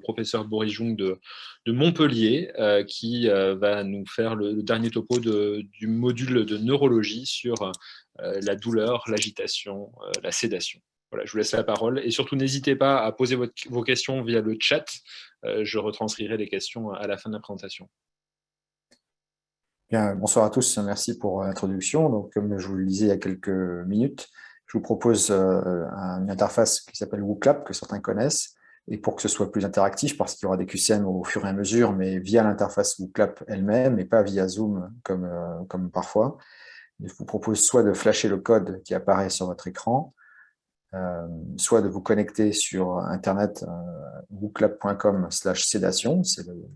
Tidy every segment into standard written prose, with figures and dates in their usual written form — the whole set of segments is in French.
professeur Boris Jung de Montpellier, qui va nous faire le dernier topo du module de neurologie sur la douleur, l'agitation, la sédation. Voilà, je vous laisse la parole et surtout n'hésitez pas à poser vos questions via le chat. Je retranscrirai les questions à la fin de la présentation. Bien, bonsoir à tous, merci pour l'introduction. Donc, comme je vous le disais il y a quelques minutes, je vous propose une interface qui s'appelle WooClap, que certains connaissent, et pour que ce soit plus interactif, parce qu'il y aura des QCM au fur et à mesure, mais via l'interface WooClap elle-même, et pas via Zoom comme parfois. Je vous propose soit de flasher le code qui apparaît sur votre écran, soit de vous connecter sur Internet, wooclap.com/sédation, c'est le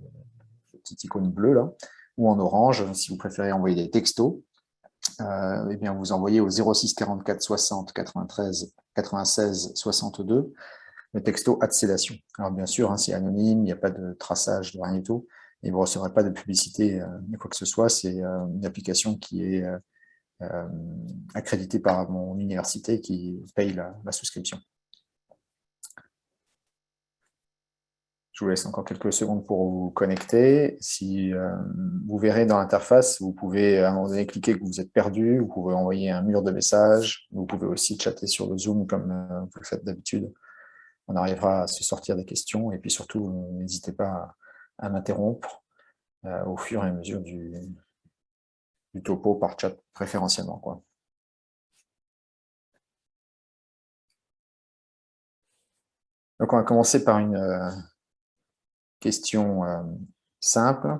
petit icône bleu là, ou en orange, si vous préférez envoyer des textos, eh bien vous envoyez au 06 44 60 93 96 62 le texto @sédation. Alors bien sûr, hein, c'est anonyme, il n'y a pas de traçage, de rien du tout, et vous ne recevrez pas de publicité ni quoi que ce soit. C'est une application qui est accréditée par mon université qui paye la souscription. Je vous laisse encore quelques secondes pour vous connecter. Si vous verrez dans l'interface, vous pouvez à un moment donné cliquer que vous êtes perdu, vous pouvez envoyer un mur de messages, vous pouvez aussi chatter sur le Zoom comme vous le faites d'habitude. On arrivera à se sortir des questions et puis surtout, n'hésitez pas à m'interrompre au fur et à mesure du topo par chat préférentiellement, quoi. Donc on va commencer par une question simple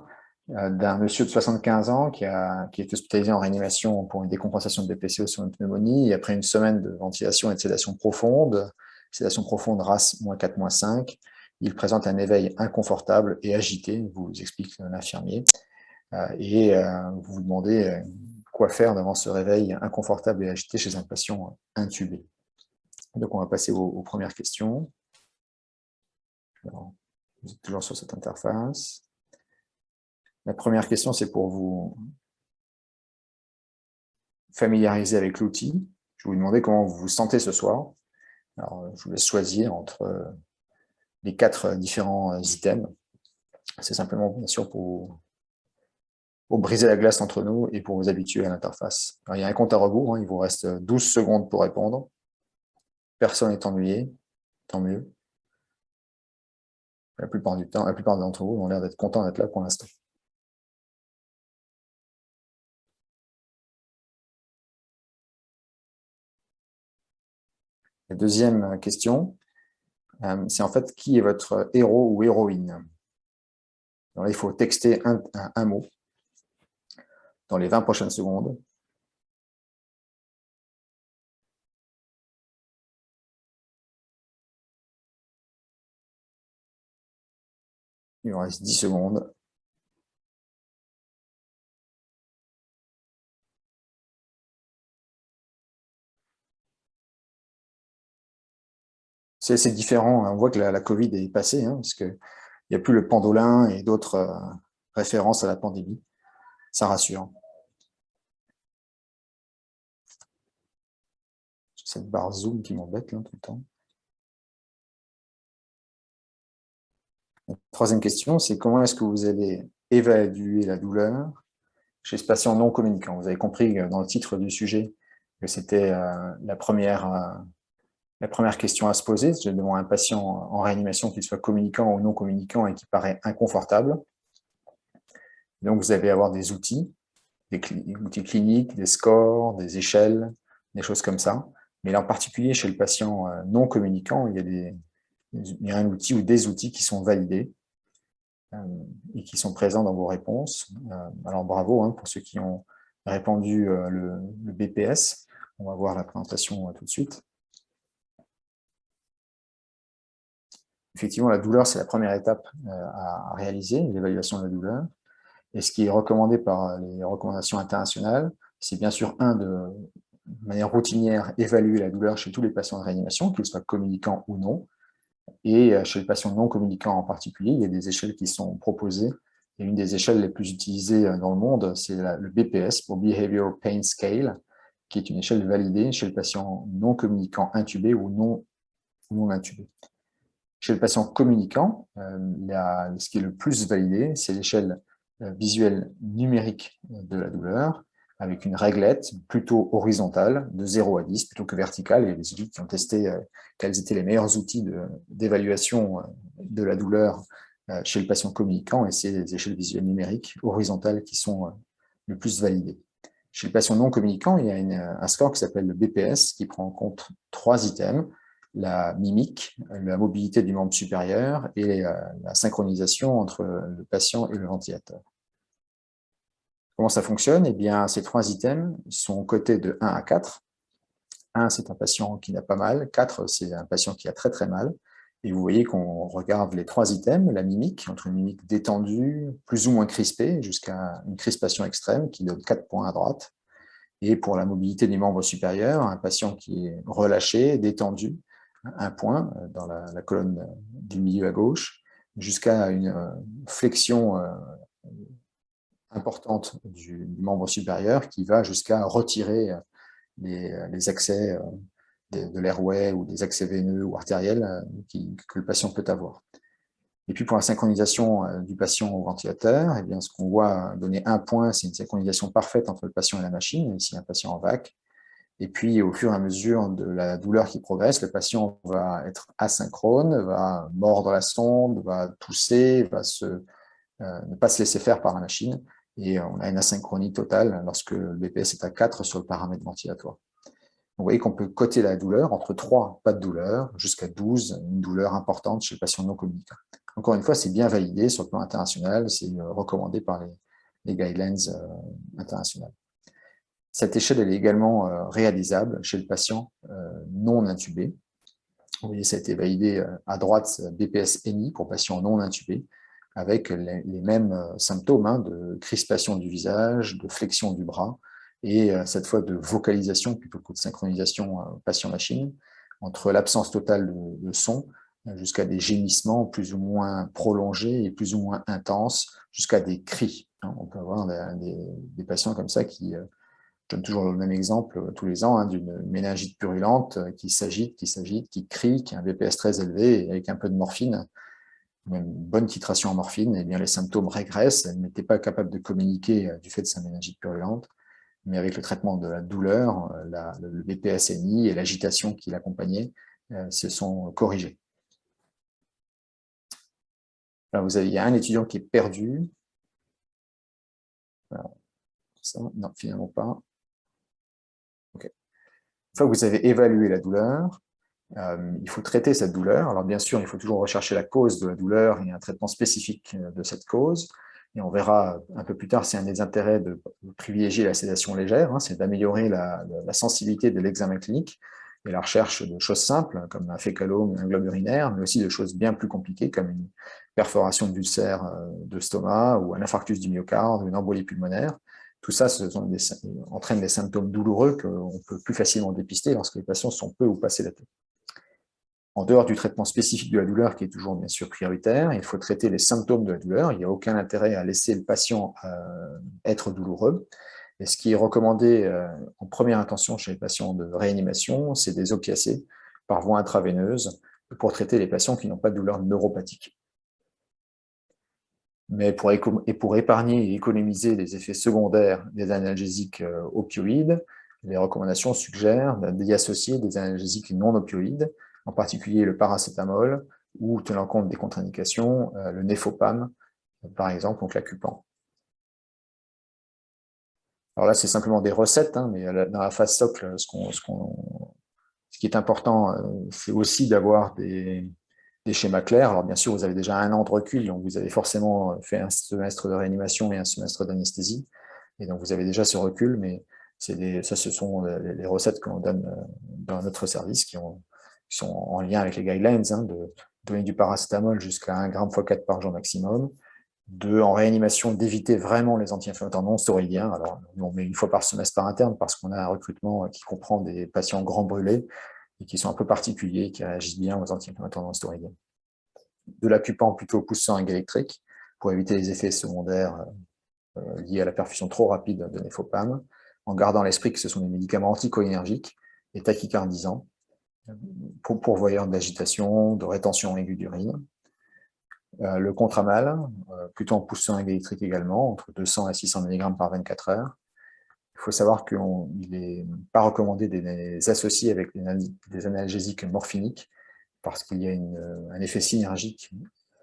d'un monsieur de 75 ans qui est hospitalisé en réanimation pour une décompensation de BPCO sur une pneumonie, et après une semaine de ventilation et de sédation profonde RAS -4, -5, il présente un éveil inconfortable et agité, vous explique l'infirmier, et vous vous demandez quoi faire devant ce réveil inconfortable et agité chez un patient intubé. Donc on va passer aux premières questions. Alors, vous êtes toujours sur cette interface. La première question, c'est pour vous familiariser avec l'outil. Je vais vous demander comment vous vous sentez ce soir. Alors, je vous laisse choisir entre les 4 différents items. C'est simplement, bien sûr, pour briser la glace entre nous et pour vous habituer à l'interface. Il y a un compte à rebours, hein, il vous reste 12 secondes pour répondre. Personne n'est ennuyé, tant mieux. La plupart du temps, la plupart d'entre vous ont l'air d'être contents d'être là pour l'instant. La deuxième question, c'est en fait qui est votre héros ou héroïne. Alors là, il faut texter un mot dans les 20 prochaines secondes. Il vous reste 10 secondes. C'est assez différent. On voit que la Covid est passée, hein, parce qu'il n'y a plus le Pendolin et d'autres références à la pandémie. Ça rassure. J'ai cette barre Zoom qui m'embête là tout le temps. La troisième question, c'est comment est-ce que vous allez évaluer la douleur chez ce patient non communicant. Vous avez compris dans le titre du sujet que c'était la première question à se poser, devant un patient en réanimation, qu'il soit communicant ou non communicant et qui paraît inconfortable. Donc, vous allez avoir des outils cliniques, des scores, des échelles, des choses comme ça. Mais là, en particulier, chez le patient non communicant, il y a un outil ou des outils qui sont validés et qui sont présents dans vos réponses. Alors, bravo hein, pour ceux qui ont répondu le BPS. On va voir la présentation tout de suite. Effectivement, la douleur, c'est la première étape à réaliser, l'évaluation de la douleur. Et ce qui est recommandé par les recommandations internationales, c'est bien sûr, de manière routinière, évaluer la douleur chez tous les patients de réanimation, qu'ils soient communicants ou non. Et chez les patients non communicants en particulier, il y a des échelles qui sont proposées. Et une des échelles les plus utilisées dans le monde, c'est le BPS, pour Behavioral Pain Scale, qui est une échelle validée chez le patient non communicant intubé ou non intubé. Chez le patient communicant, ce qui est le plus validé, c'est l'échelle visuelle numérique de la douleur, avec une réglette plutôt horizontale, de 0 à 10, plutôt que verticale. Il y a des études qui ont testé quels étaient les meilleurs outils d'évaluation de la douleur chez le patient communicant, et c'est les échelles visuelles numériques horizontales qui sont le plus validées. Chez le patient non communicant, il y a un score qui s'appelle le BPS, qui prend en compte 3 items: la mimique, la mobilité du membre supérieur et la synchronisation entre le patient et le ventilateur. Comment ça fonctionne? Eh bien, ces 3 items sont cotés de 1 à 4. 1, c'est un patient qui n'a pas mal. 4, c'est un patient qui a très très mal. Et vous voyez qu'on regarde les 3 items, la mimique, entre une mimique détendue, plus ou moins crispée, jusqu'à une crispation extrême qui donne 4 points à droite. Et pour la mobilité des membres supérieurs, un patient qui est relâché, détendu, 1 point dans la colonne du milieu à gauche, jusqu'à une flexion importante du membre supérieur qui va jusqu'à retirer les accès de l'airway ou des accès veineux ou artériels que le patient peut avoir. Et puis pour la synchronisation du patient au ventilateur, eh bien, ce qu'on voit donner 1 point, c'est une synchronisation parfaite entre le patient et la machine, ici un patient en VAC. Et puis au fur et à mesure de la douleur qui progresse, le patient va être asynchrone, va mordre la sonde, va tousser, va ne pas se laisser faire par la machine. Et on a une asynchronie totale lorsque le BPS est à 4 sur le paramètre ventilatoire. Vous voyez qu'on peut coter la douleur entre 3, pas de douleur, jusqu'à 12, une douleur importante chez le patient non communicant. Encore une fois, c'est bien validé sur le plan international, c'est recommandé par les guidelines internationales. Cette échelle elle est également réalisable chez le patient non intubé. Vous voyez, ça a été validé à droite, BPS-NI pour patients non intubés, avec les mêmes symptômes de crispation du visage, de flexion du bras, et cette fois de vocalisation plutôt que de synchronisation patient-machine, entre l'absence totale de son jusqu'à des gémissements plus ou moins prolongés et plus ou moins intenses, jusqu'à des cris. On peut avoir des patients comme ça qui... Je donne toujours le même exemple tous les ans d'une méningite purulente qui s'agite, qui crie, qui a un BPS très élevé, et avec un peu de morphine, une bonne titration en morphine, et bien les symptômes régressent. Elle n'était pas capable de communiquer du fait de sa méningite purulente, mais avec le traitement de la douleur, le BPS-NI et l'agitation qui l'accompagnait se sont corrigés. Alors il y a un étudiant qui est perdu. Alors, ça, non, finalement pas. Okay. Une fois que vous avez évalué la douleur, il faut traiter cette douleur. Alors bien sûr, il faut toujours rechercher la cause de la douleur et un traitement spécifique de cette cause. Et on verra un peu plus tard, c'est un des intérêts de privilégier la sédation légère, c'est d'améliorer la sensibilité de l'examen clinique et la recherche de choses simples, comme un fécalome, un globe urinaire, mais aussi de choses bien plus compliquées, comme une perforation d'ulcère de stomac, ou un infarctus du myocarde, ou une embolie pulmonaire. Tout ça entraîne des symptômes douloureux qu'on peut plus facilement dépister lorsque les patients sont peu ou pas sédatés. En dehors du traitement spécifique de la douleur, qui est toujours bien sûr prioritaire, il faut traiter les symptômes de la douleur. Il n'y a aucun intérêt à laisser le patient être douloureux. Et ce qui est recommandé en première intention chez les patients de réanimation, c'est des opiacés par voie intraveineuse pour traiter les patients qui n'ont pas de douleur neuropathique. Mais pour épargner et économiser les effets secondaires des analgésiques opioïdes, les recommandations suggèrent d'y associer des analgésiques non opioïdes, en particulier le paracétamol, ou tenant compte des contre-indications, le néfopam, par exemple, donc l'acupan. Alors là, c'est simplement des recettes, mais dans la phase socle, ce qui est important, c'est aussi d'avoir des schémas clairs. Alors bien sûr, vous avez déjà 1 an de recul, donc vous avez forcément fait un semestre de réanimation et un semestre d'anesthésie, et donc vous avez déjà ce recul, mais ce sont les recettes que l'on donne dans notre service qui sont en lien avec les guidelines, de donner du paracétamol jusqu'à 1 gramme x 4 par jour maximum, en réanimation, d'éviter vraiment les anti-inflammatoires non stéroïdiens. Alors, on met 1 fois par semestre par interne parce qu'on a un recrutement qui comprend des patients grands brûlés et qui sont un peu particuliers, qui réagissent bien aux anti-inflammatoires non stéroïdiens. De l'acupan plutôt poussant électrique pour éviter les effets secondaires liés à la perfusion trop rapide de néfopam, en gardant à l'esprit que ce sont des médicaments anticholinergiques et tachycardisants. pourvoyeur d'agitation, de rétention aiguë d'urine. Le contramal, plutôt en poussant électrique également, entre 200 et 600 mg par 24 heures. Il faut savoir qu'il n'est pas recommandé de les associer avec des analgésiques morphiniques parce qu'il y a un effet synergique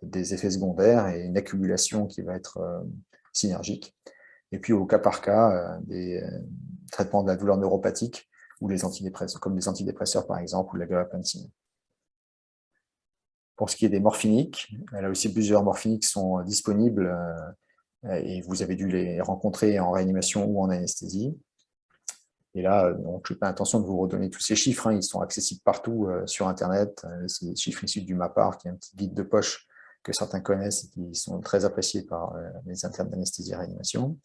des effets secondaires et une accumulation qui va être synergique. Et puis au cas par cas, des traitements de la douleur neuropathique ou les antidépresseurs, comme les antidépresseurs par exemple, ou la gabapentin. Pour ce qui est des morphiniques, là aussi plusieurs morphiniques sont disponibles et vous avez dû les rencontrer en réanimation ou en anesthésie. Et là, donc, je n'ai pas l'intention de vous redonner tous ces chiffres, hein, ils sont accessibles partout sur Internet. C'est des chiffres issus du MAPAR, qui est un petit guide de poche que certains connaissent et qui sont très appréciés par les internes d'anesthésie et réanimation.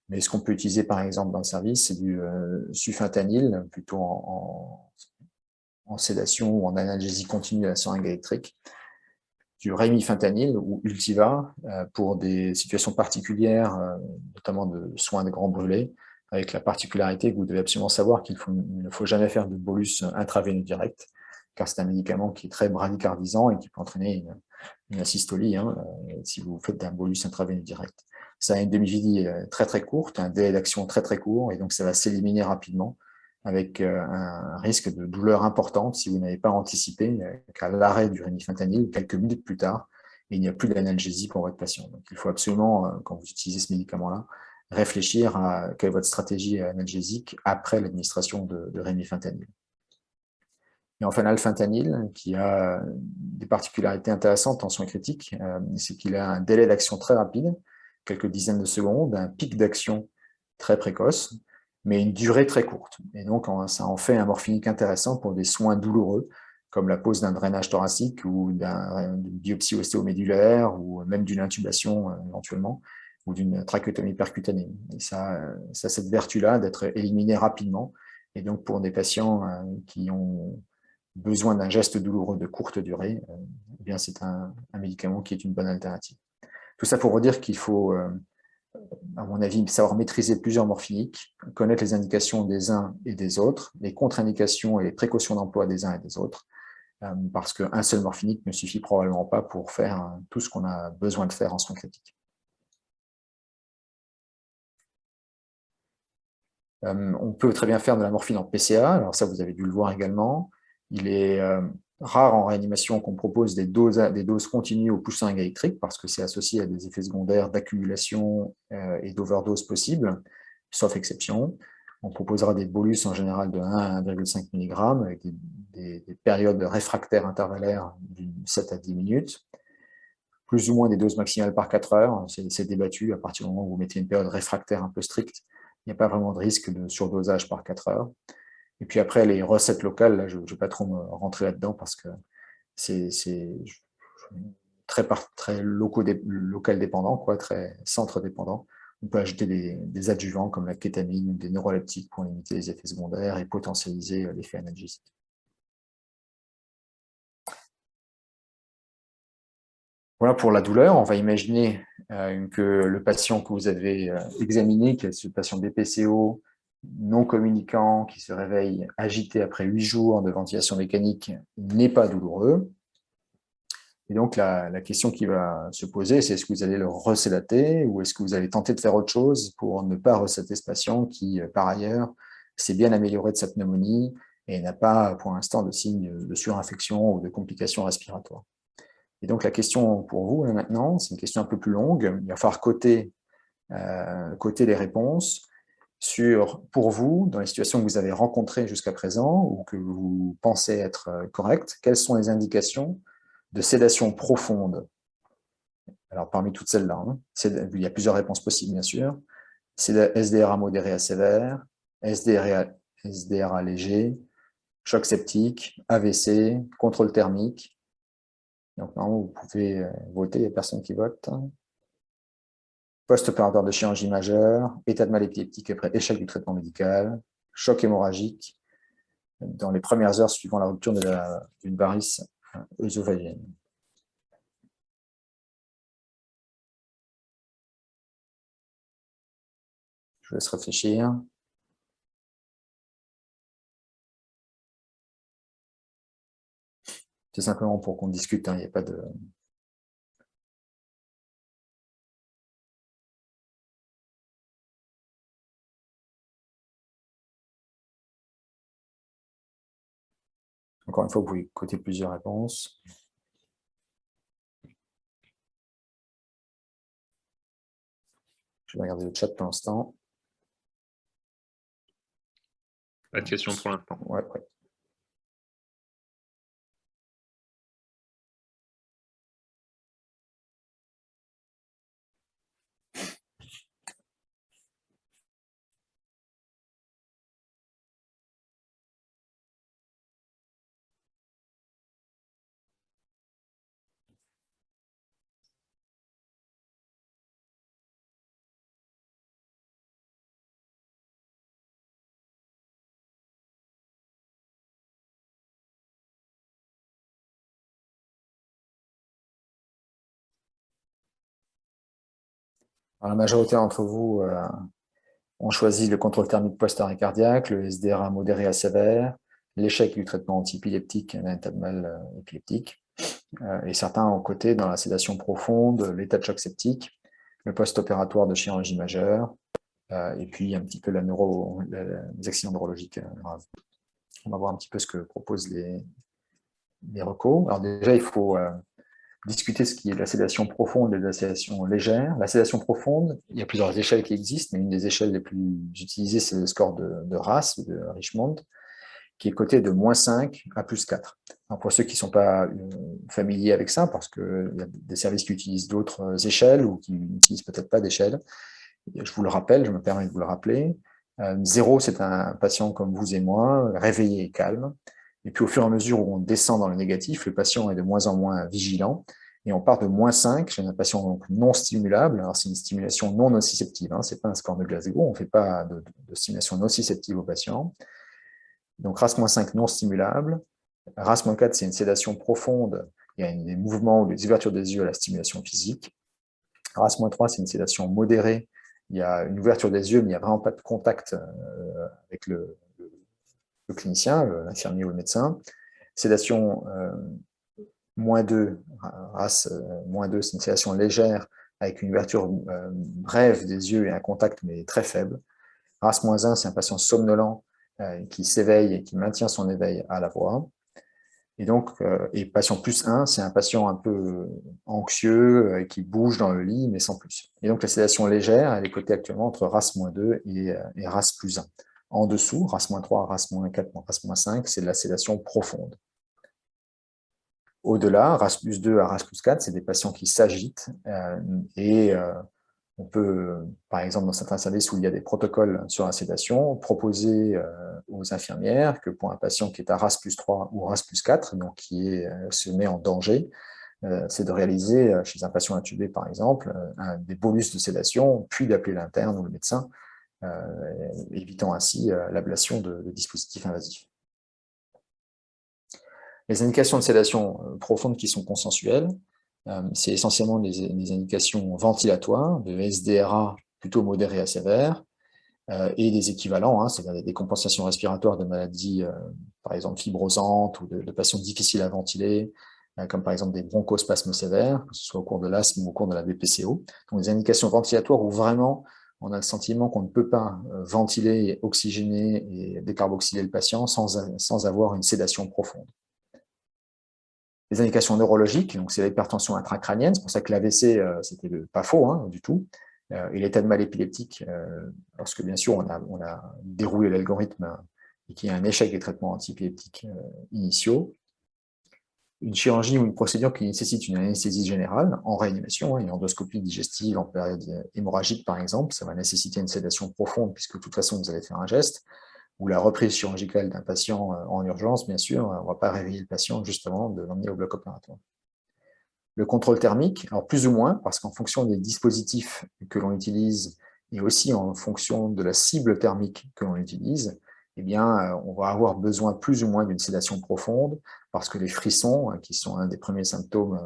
Mais ce qu'on peut utiliser par exemple dans le service, c'est du sufentanil, plutôt en sédation ou en analgésie continue à la seringue électrique, du rémifentanil ou Ultiva pour des situations particulières, notamment de soins de grands brûlés, avec la particularité que vous devez absolument savoir qu'il ne faut jamais faire de bolus intraveineux direct, car c'est un médicament qui est très bradycardisant et qui peut entraîner une asystolie si vous faites un bolus intraveineux direct. Ça a une demi-vie très très courte, un délai d'action très très court, et donc ça va s'éliminer rapidement, avec un risque de douleur importante si vous n'avez pas anticipé qu'à l'arrêt du rémifentanil, quelques minutes plus tard, il n'y a plus d'analgésie pour votre patient. Donc il faut absolument, quand vous utilisez ce médicament-là, réfléchir à quelle est votre stratégie analgésique après l'administration de rémifentanil. Et enfin, l'alfentanil, qui a des particularités intéressantes en soins critiques, c'est qu'il a un délai d'action très rapide, quelques dizaines de secondes, un pic d'action très précoce, mais une durée très courte. Et donc, ça en fait un morphinique intéressant pour des soins douloureux, comme la pose d'un drainage thoracique ou d'une biopsie ostéomédulaire, ou même d'une intubation éventuellement, ou d'une trachéotomie percutanée. Et ça a cette vertu-là d'être éliminé rapidement. Et donc, pour des patients qui ont besoin d'un geste douloureux de courte durée, eh bien c'est un médicament qui est une bonne alternative. Tout ça pour vous dire qu'il faut, à mon avis, savoir maîtriser plusieurs morphiniques, connaître les indications des uns et des autres, les contre-indications et les précautions d'emploi des uns et des autres, parce qu'un seul morphinique ne suffit probablement pas pour faire tout ce qu'on a besoin de faire en soins critiques. On peut très bien faire de la morphine en PCA, alors ça vous avez dû le voir également. Il est rare en réanimation qu'on propose des doses continues au pouce seringue électrique parce que c'est associé à des effets secondaires d'accumulation et d'overdose possibles, sauf exception. On proposera des bolus en général de 1 à 1,5 mg avec des périodes réfractaires intervallaires de 7 à 10 minutes, plus ou moins des doses maximales par 4 heures. C'est débattu à partir du moment où vous mettez une période réfractaire un peu stricte. Il n'y a pas vraiment de risque de surdosage par 4 heures. Et puis après, les recettes locales, là, je ne vais pas trop me rentrer là-dedans parce que c'est très local dépendant, quoi, très centre dépendant. On peut ajouter des adjuvants comme la kétamine ou des neuroleptiques pour limiter les effets secondaires et potentialiser l'effet analgésique. Voilà pour la douleur. On va imaginer que le patient que vous avez examiné, qui est ce patient BPCO non communicant, qui se réveille agité après 8 jours de ventilation mécanique, n'est pas douloureux. Et donc, la question qui va se poser, c'est est-ce que vous allez le resédater ou est-ce que vous allez tenter de faire autre chose pour ne pas resédater ce patient qui, par ailleurs, s'est bien amélioré de sa pneumonie et n'a pas, pour l'instant, de signes de surinfection ou de complications respiratoires. Et donc, la question pour vous, maintenant, c'est une question un peu plus longue. Il va falloir coter les réponses sur, pour vous, dans les situations que vous avez rencontrées jusqu'à présent ou que vous pensez être correctes, quelles sont les indications de sédation profonde. Alors, parmi toutes celles-là, il y a plusieurs réponses possibles, bien sûr. SDRA modéré à sévère, SDRA léger, choc septique, AVC, contrôle thermique. Donc, normalement, vous pouvez voter, il n'y a personne qui vote. Post-opératoire de chirurgie majeure, état de mal épileptique après échec du traitement médical, choc hémorragique dans les premières heures suivant la rupture d'une varice œsophagienne. Je vous laisse réfléchir. C'est simplement pour qu'on discute, hein, il n'y a pas de... Encore une fois, vous pouvez coter plusieurs réponses. Je vais regarder le chat pour l'instant. Pas de questions pour l'instant. Ouais. Alors, la majorité d'entre vous ont choisi le contrôle thermique post-arrêt cardiaque, le SDRA modéré à sévère, l'échec du traitement antiépileptique d'un état de mal épileptique. Et certains ont coté dans la sédation profonde, l'état de choc septique, le post-opératoire de chirurgie majeure, et puis un petit peu les accidents neurologiques graves. On va voir un petit peu ce que proposent les recos. Alors déjà, il faut discuter ce qui est la sédation profonde et la sédation légère. La sédation profonde, il y a plusieurs échelles qui existent, mais une des échelles les plus utilisées, c'est le score de RAS, de Richmond, qui est coté de -5 à +4. Alors pour ceux qui ne sont pas familiers avec ça, parce qu'il y a des services qui utilisent d'autres échelles ou qui n'utilisent peut-être pas d'échelle, je vous le rappelle, je me permets de vous le rappeler. 0, c'est un patient comme vous et moi, réveillé et calme. Et puis au fur et à mesure où on descend dans le négatif, le patient est de moins en moins vigilant. Et on part de -5 chez un patient donc non stimulable. Alors c'est une stimulation non nociceptive, hein, ce n'est pas un score de Glasgow, on ne fait pas de stimulation nociceptive au patient. Donc RAS-5 non stimulable. RAS-4, c'est une sédation profonde. Il y a des mouvements ou des ouvertures des yeux à la stimulation physique. RAS-3, c'est une sédation modérée. Il y a une ouverture des yeux, mais il n'y a vraiment pas de contact avec le clinicien, l'infirmier ou le médecin. Sédation -2, RAS -2, c'est une sédation légère avec une ouverture brève des yeux et un contact, mais très faible. RAS-1, c'est un patient somnolent qui s'éveille et qui maintient son éveil à la voix. Et donc, patient +1, c'est un patient un peu anxieux qui bouge dans le lit, mais sans plus. Et donc, la sédation légère, elle est cotée actuellement entre RAS-2 et RAS+1. En dessous, RAS-3, RAS-4, RAS-5, c'est de la sédation profonde. Au-delà, RAS+2 à RAS+4, c'est des patients qui s'agitent on peut, par exemple, dans certains services où il y a des protocoles sur la sédation, proposer aux infirmières que pour un patient qui est à RAS+3 ou RAS+4, donc qui se met en danger, c'est de réaliser, chez un patient intubé par exemple, des bolus de sédation, puis d'appeler l'interne ou le médecin, évitant ainsi l'ablation de dispositifs invasifs. Les indications de sédation profonde qui sont consensuelles, c'est essentiellement des indications ventilatoires, de SDRA plutôt modéré à sévère, et des équivalents, hein, c'est-à-dire des compensations respiratoires de maladies, par exemple fibrosantes ou de patients difficiles à ventiler, comme par exemple des bronchospasmes sévères, que ce soit au cours de l'asthme ou au cours de la BPCO. Donc des indications ventilatoires où vraiment on a le sentiment qu'on ne peut pas ventiler, oxygéner et décarboxyler le patient sans avoir une sédation profonde. Les indications neurologiques, donc c'est l'hypertension intracrânienne, c'est pour ça que l'AVC, c'était pas faux hein, du tout, et l'état de mal épileptique, lorsque bien sûr on a déroulé l'algorithme et qu'il y a un échec des traitements antiépileptiques initiaux, une chirurgie ou une procédure qui nécessite une anesthésie générale en réanimation, une endoscopie digestive en période hémorragique par exemple, ça va nécessiter une sédation profonde puisque de toute façon vous allez faire un geste, ou la reprise chirurgicale d'un patient en urgence, bien sûr, on ne va pas réveiller le patient juste avant de l'emmener au bloc opératoire. Le contrôle thermique, alors plus ou moins, parce qu'en fonction des dispositifs que l'on utilise et aussi en fonction de la cible thermique que l'on utilise, eh bien, on va avoir besoin plus ou moins d'une sédation profonde, parce que les frissons, qui sont un des premiers symptômes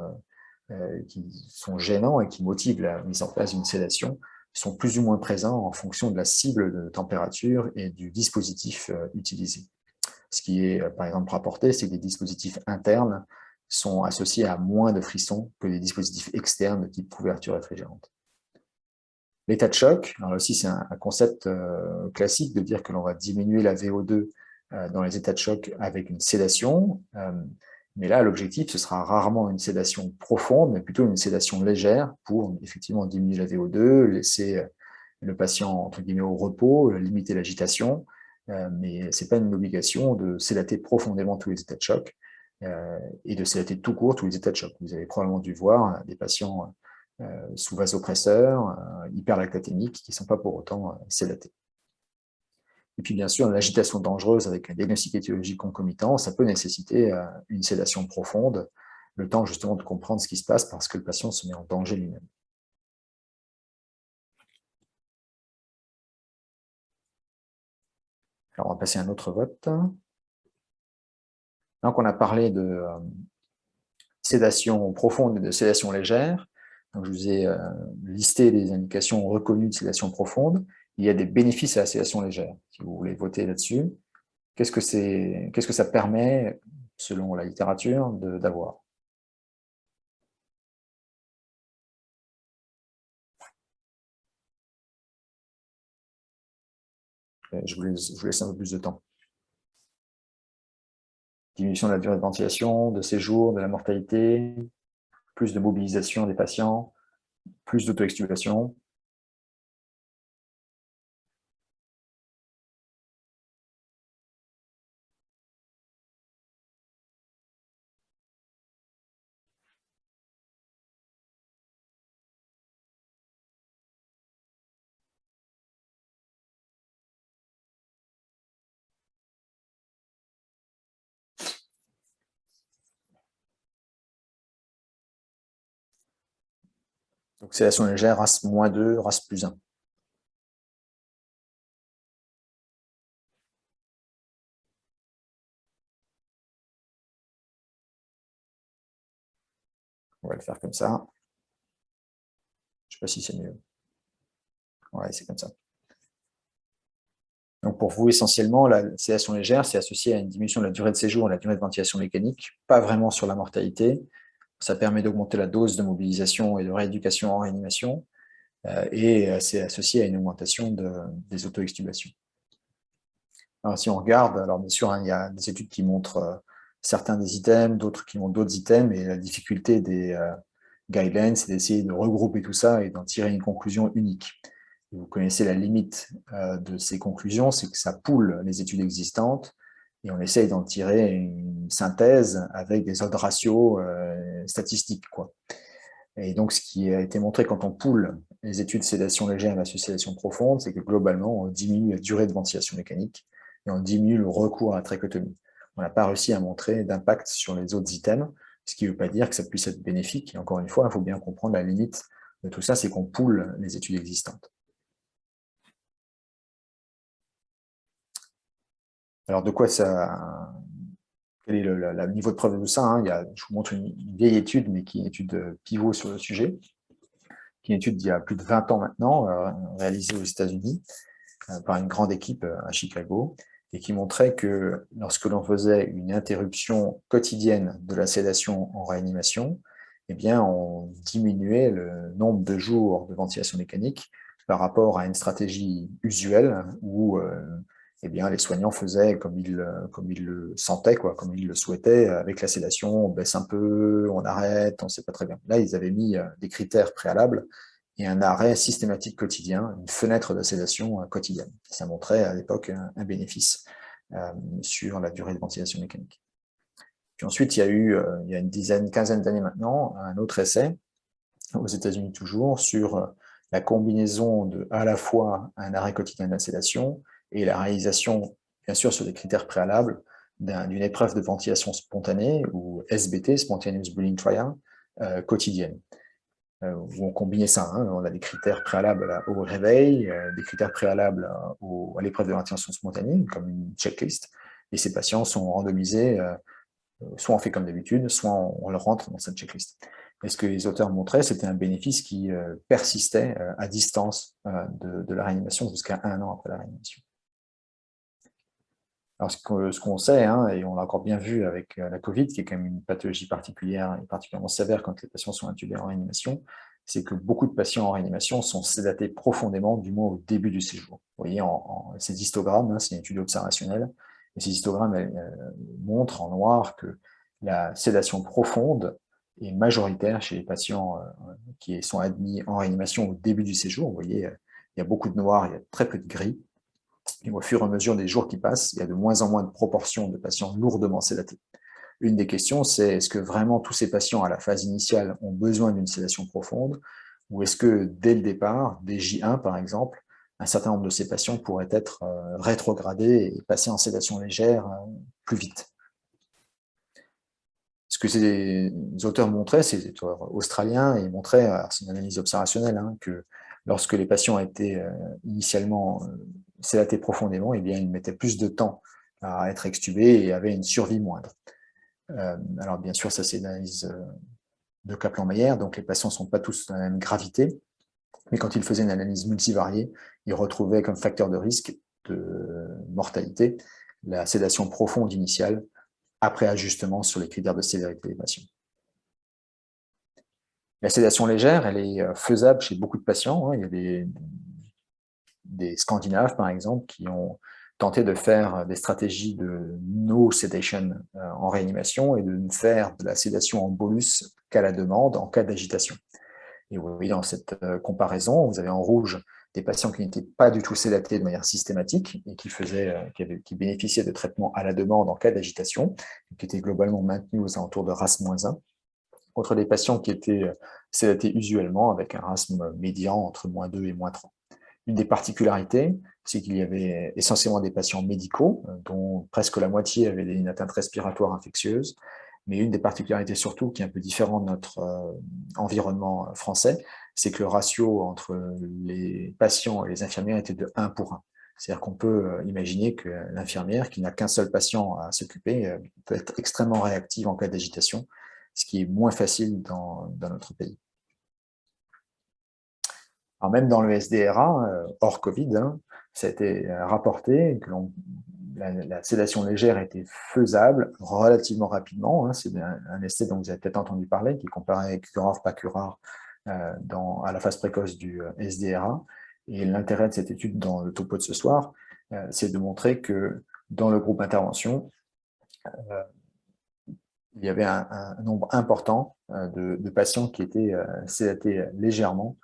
qui sont gênants et qui motivent la mise en place d'une sédation, sont plus ou moins présents en fonction de la cible de température et du dispositif utilisé. Ce qui est, par exemple, rapporté, c'est que des dispositifs internes sont associés à moins de frissons que les dispositifs externes de type couverture réfrigérante. L'état de choc, alors là aussi c'est un concept classique de dire que l'on va diminuer la VO2 dans les états de choc avec une sédation, mais là l'objectif ce sera rarement une sédation profonde, mais plutôt une sédation légère pour effectivement diminuer la VO2, laisser le patient entre guillemets au repos, limiter l'agitation, mais ce n'est pas une obligation de sédater profondément tous les états de choc et de sédater tout court tous les états de choc. Vous avez probablement dû voir des patients sous vasopresseur, hyperlactatémiques, qui ne sont pas pour autant sédatés. Et puis bien sûr, l'agitation dangereuse avec un diagnostic étiologique concomitant, ça peut nécessiter une sédation profonde, le temps justement de comprendre ce qui se passe parce que le patient se met en danger lui-même. Alors on va passer à un autre vote. Donc on a parlé de sédation profonde et de sédation légère. Donc, je vous ai listé des indications reconnues de sédation profonde. Il y a des bénéfices à la sédation légère. Si vous voulez voter là-dessus, qu'est-ce que ça permet, selon la littérature, d'avoir? Je vous laisse un peu plus de temps. Diminution de la durée de ventilation, de séjour, de la mortalité, plus de mobilisation des patients, plus d'auto-extubation. Donc, sédation légère, RAS -2, RAS +1. On va le faire comme ça. Je ne sais pas si c'est mieux. Ouais, c'est comme ça. Donc pour vous, essentiellement, la sédation légère, c'est associé à une diminution de la durée de séjour et de la durée de ventilation mécanique, pas vraiment sur la mortalité. Ça permet d'augmenter la dose de mobilisation et de rééducation en réanimation, et c'est associé à une augmentation des auto-extubations. Alors si on regarde, alors bien sûr, hein, il y a des études qui montrent certains des items, d'autres qui montrent d'autres items, et la difficulté des guidelines, c'est d'essayer de regrouper tout ça et d'en tirer une conclusion unique. Vous connaissez la limite de ces conclusions, c'est que ça poule les études existantes et on essaye d'en tirer une synthèse avec des odds ratios statistiques, quoi. Et donc, ce qui a été montré quand on poule les études de sédation légère et l'association profonde, c'est que globalement, on diminue la durée de ventilation mécanique et on diminue le recours à la trachéotomie. On n'a pas réussi à montrer d'impact sur les autres items, ce qui ne veut pas dire que ça puisse être bénéfique. Et encore une fois, il faut bien comprendre la limite de tout ça, c'est qu'on poule les études existantes. Alors, de quoi ça... Quel est le niveau de preuve de tout ça, hein? Je vous montre une vieille étude, mais qui est une étude pivot sur le sujet, qui est une étude d'il y a plus de 20 ans maintenant, réalisée aux États-Unis par une grande équipe à Chicago, et qui montrait que lorsque l'on faisait une interruption quotidienne de la sédation en réanimation, eh bien, on diminuait le nombre de jours de ventilation mécanique par rapport à une stratégie usuelle où eh bien, les soignants faisaient comme ils le sentaient, quoi, comme ils le souhaitaient, avec la sédation, on baisse un peu, on arrête, on ne sait pas très bien. Là, ils avaient mis des critères préalables et un arrêt systématique quotidien, une fenêtre de sédation quotidienne. Ça montrait à l'époque un bénéfice sur la durée de ventilation mécanique. Puis ensuite, il y a eu, il y a une quinzaine d'années maintenant, un autre essai, aux États-Unis toujours, sur la combinaison de à la fois un arrêt quotidien de la sédation et la réalisation, bien sûr, sur des critères préalables, d'une épreuve de ventilation spontanée, ou SBT, Spontaneous Breathing Trial, quotidienne. Où on combinait ça, hein, on a des critères préalables au réveil, des critères préalables à l'épreuve de ventilation spontanée, comme une checklist, et ces patients sont randomisés, soit on fait comme d'habitude, soit on le rentre dans cette checklist. Et ce que les auteurs montraient, c'était un bénéfice qui persistait à distance de la réanimation jusqu'à 1 an après la réanimation. Alors, ce qu'on sait, hein, et on l'a encore bien vu avec la Covid, qui est quand même une pathologie particulière et particulièrement sévère quand les patients sont intubés en réanimation, c'est que beaucoup de patients en réanimation sont sédatés profondément, du moins au début du séjour. Vous voyez, ces histogrammes, hein, c'est une étude observationnelle, et ces histogrammes montrent en noir que la sédation profonde est majoritaire chez les patients qui sont admis en réanimation au début du séjour. Vous voyez, il y a beaucoup de noir, il y a très peu de gris. Et au fur et à mesure des jours qui passent, il y a de moins en moins de proportions de patients lourdement sédatés. Une des questions, c'est est-ce que vraiment tous ces patients à la phase initiale ont besoin d'une sédation profonde, ou est-ce que dès le départ, dès J1 par exemple, un certain nombre de ces patients pourraient être rétrogradés et passer en sédation légère plus vite. Ce que ces auteurs montraient, ces auteurs australiens, ils montraient, c'est une analyse observationnelle, hein, que lorsque les patients étaient initialement sédatés profondément, eh bien, ils mettaient plus de temps à être extubés et avaient une survie moindre. Alors bien sûr, ça c'est une analyse de Kaplan-Meier, donc les patients ne sont pas tous de la même gravité, mais quand ils faisaient une analyse multivariée, ils retrouvaient comme facteur de risque de mortalité la sédation profonde initiale après ajustement sur les critères de sévérité des patients. La sédation légère, elle est faisable chez beaucoup de patients, hein. Il y a des Scandinaves, par exemple, qui ont tenté de faire des stratégies de no sedation en réanimation et de ne faire de la sédation en bolus qu'à la demande en cas d'agitation. Et vous voyez dans cette comparaison, vous avez en rouge des patients qui n'étaient pas du tout sédatés de manière systématique et qui bénéficiaient de traitements à la demande en cas d'agitation, qui étaient globalement maintenus aux alentours de RASS-1, contre des patients qui étaient sédatés usuellement avec un RASS médian entre -2 et -3. Une des particularités, c'est qu'il y avait essentiellement des patients médicaux, dont presque la moitié avaient une atteinte respiratoire infectieuse. Mais une des particularités surtout, qui est un peu différente de notre environnement français, c'est que le ratio entre les patients et les infirmières était de 1 pour 1. C'est-à-dire qu'on peut imaginer que l'infirmière, qui n'a qu'un seul patient à s'occuper, peut être extrêmement réactive en cas d'agitation, ce qui est moins facile dans notre pays. Alors même dans le SDRA, hors Covid, hein, ça a été rapporté que la sédation légère était faisable relativement rapidement. Hein. C'est un essai dont vous avez peut-être entendu parler, qui comparait curare, pas curare à la phase précoce du SDRA. Et l'intérêt de cette étude dans le topo de ce soir, c'est de montrer que dans le groupe intervention, il y avait un nombre important de patients qui étaient sédatés légèrement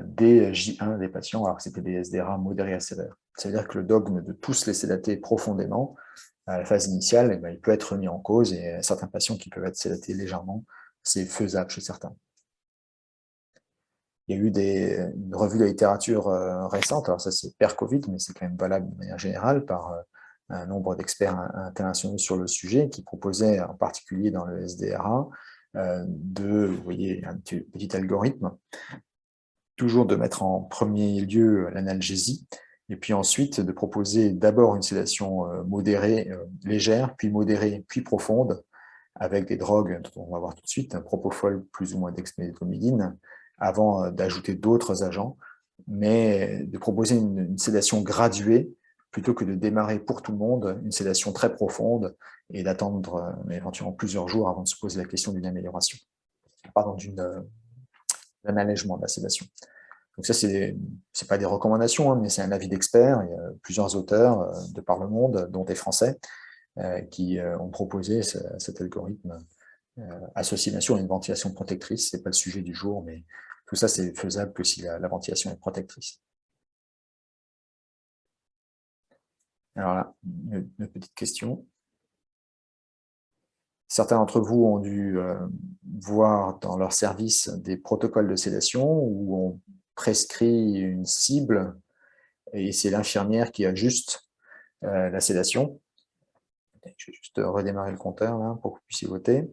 des J1 des patients, alors que c'était des SDRA modérés à sévères. C'est-à-dire que le dogme de tous les sédater profondément à la phase initiale, eh bien, il peut être remis en cause et certains patients qui peuvent être sédatés légèrement, c'est faisable chez certains. Il y a eu une revue de la littérature récente, alors ça c'est per-Covid, mais c'est quand même valable de manière générale par un nombre d'experts internationaux sur le sujet qui proposaient en particulier dans le SDRA vous voyez, un petit algorithme toujours de mettre en premier lieu l'analgésie, et puis ensuite de proposer d'abord une sédation modérée, légère, puis modérée, puis profonde, avec des drogues dont on va voir tout de suite, un propofol plus ou moins dexmédetomidine, avant d'ajouter d'autres agents, mais de proposer une sédation graduée, plutôt que de démarrer pour tout le monde une sédation très profonde et d'attendre éventuellement plusieurs jours avant de se poser la question d'une amélioration, pardon, d'un allègement de la sédation. Donc ça, c'est pas des recommandations, hein, mais c'est un avis d'experts. Il y a plusieurs auteurs de par le monde, dont des Français, qui ont proposé cet algorithme associé bien sûr à une ventilation protectrice. C'est pas le sujet du jour, mais tout ça, c'est faisable que si la ventilation est protectrice. Alors là, une petite question. Certains d'entre vous ont dû voir dans leur service des protocoles de sédation où on prescrit une cible et c'est l'infirmière qui ajuste la sédation. Je vais juste redémarrer le compteur là, pour que vous puissiez voter.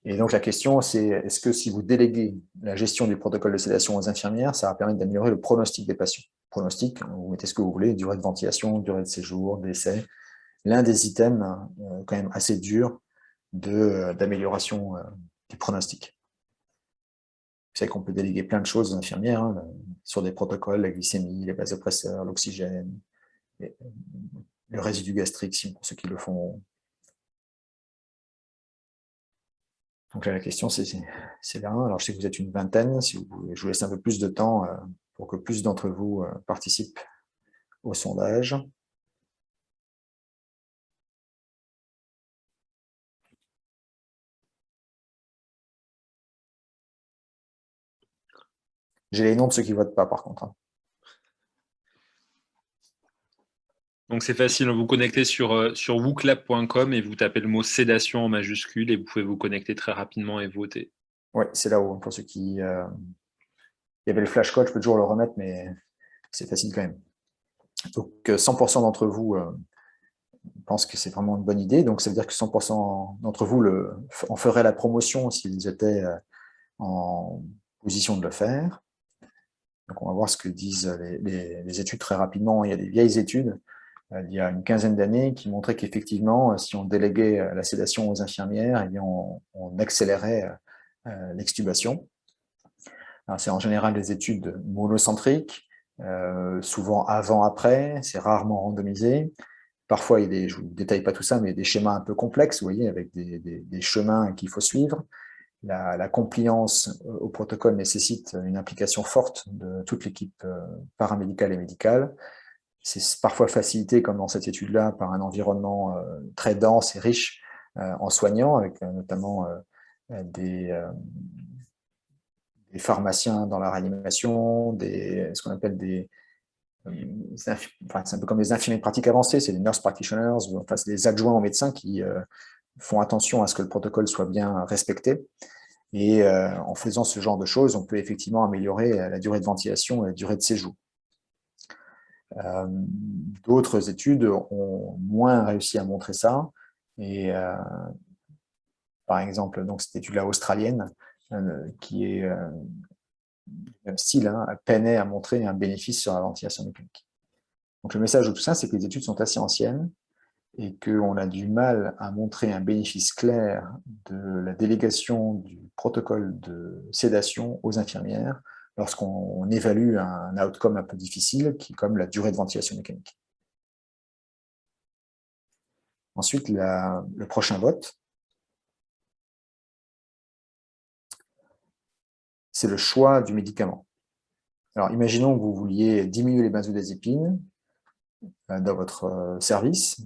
Et donc la question, c'est est-ce que si vous déléguez la gestion du protocole de sédation aux infirmières, ça va permettre d'améliorer le pronostic des patients. Pronostic, vous mettez ce que vous voulez, durée de ventilation, durée de séjour, décès. L'un des items quand même assez durs d'amélioration du pronostic. Vous savez qu'on peut déléguer plein de choses aux infirmières, hein, sur des protocoles, la glycémie, les vasopresseurs, l'oxygène, le résidu gastrique, pour ceux qui le font. Donc là, la question, c'est là. Alors, je sais que vous êtes une vingtaine. Si je vous laisse un peu plus de temps pour que plus d'entre vous participent au sondage. J'ai les noms de ceux qui ne votent pas, par contre. Hein. Donc c'est facile, vous connectez sur wooclap.com et vous tapez le mot sédation en majuscule et vous pouvez vous connecter très rapidement et voter. Oui, c'est là-haut, pour ceux qui... Il y avait le flashcode, je peux toujours le remettre, mais c'est facile quand même. Donc 100% d'entre vous pensent que c'est vraiment une bonne idée, donc ça veut dire que 100% d'entre vous en feraient la promotion s'ils étaient en position de le faire. Donc on va voir ce que disent les études très rapidement. Il y a des vieilles études il y a une quinzaine d'années qui montraient qu'effectivement, si on déléguait la sédation aux infirmières, eh bien on accélérait l'extubation. C'est en général des études monocentriques, souvent avant-après, c'est rarement randomisé. Parfois, je ne vous détaille pas tout ça, mais il y a des schémas un peu complexes, vous voyez, avec des chemins qu'il faut suivre. La compliance au protocole nécessite une implication forte de toute l'équipe paramédicale et médicale. C'est parfois facilité, comme dans cette étude-là, par un environnement très dense et riche en soignants, avec notamment des pharmaciens dans la réanimation, ce qu'on appelle enfin, c'est un peu comme les infirmiers de pratique avancée, c'est des nurse practitioners, enfin, c'est des adjoints aux médecins qui font attention à ce que le protocole soit bien respecté. Et en faisant ce genre de choses, on peut effectivement améliorer la durée de ventilation et la durée de séjour. D'autres études ont moins réussi à montrer ça. Et par exemple, donc cette étude-là australienne, qui est du même style, hein, peinait à montrer un bénéfice sur la ventilation mécanique. Donc le message de tout ça, c'est que les études sont assez anciennes et qu'on a du mal à montrer un bénéfice clair de la délégation du protocole de sédation aux infirmières lorsqu'on évalue un outcome un peu difficile, qui est comme la durée de ventilation mécanique. Ensuite, le prochain vote, c'est le choix du médicament. Alors, imaginons que vous vouliez diminuer les benzodiazépines dans votre service.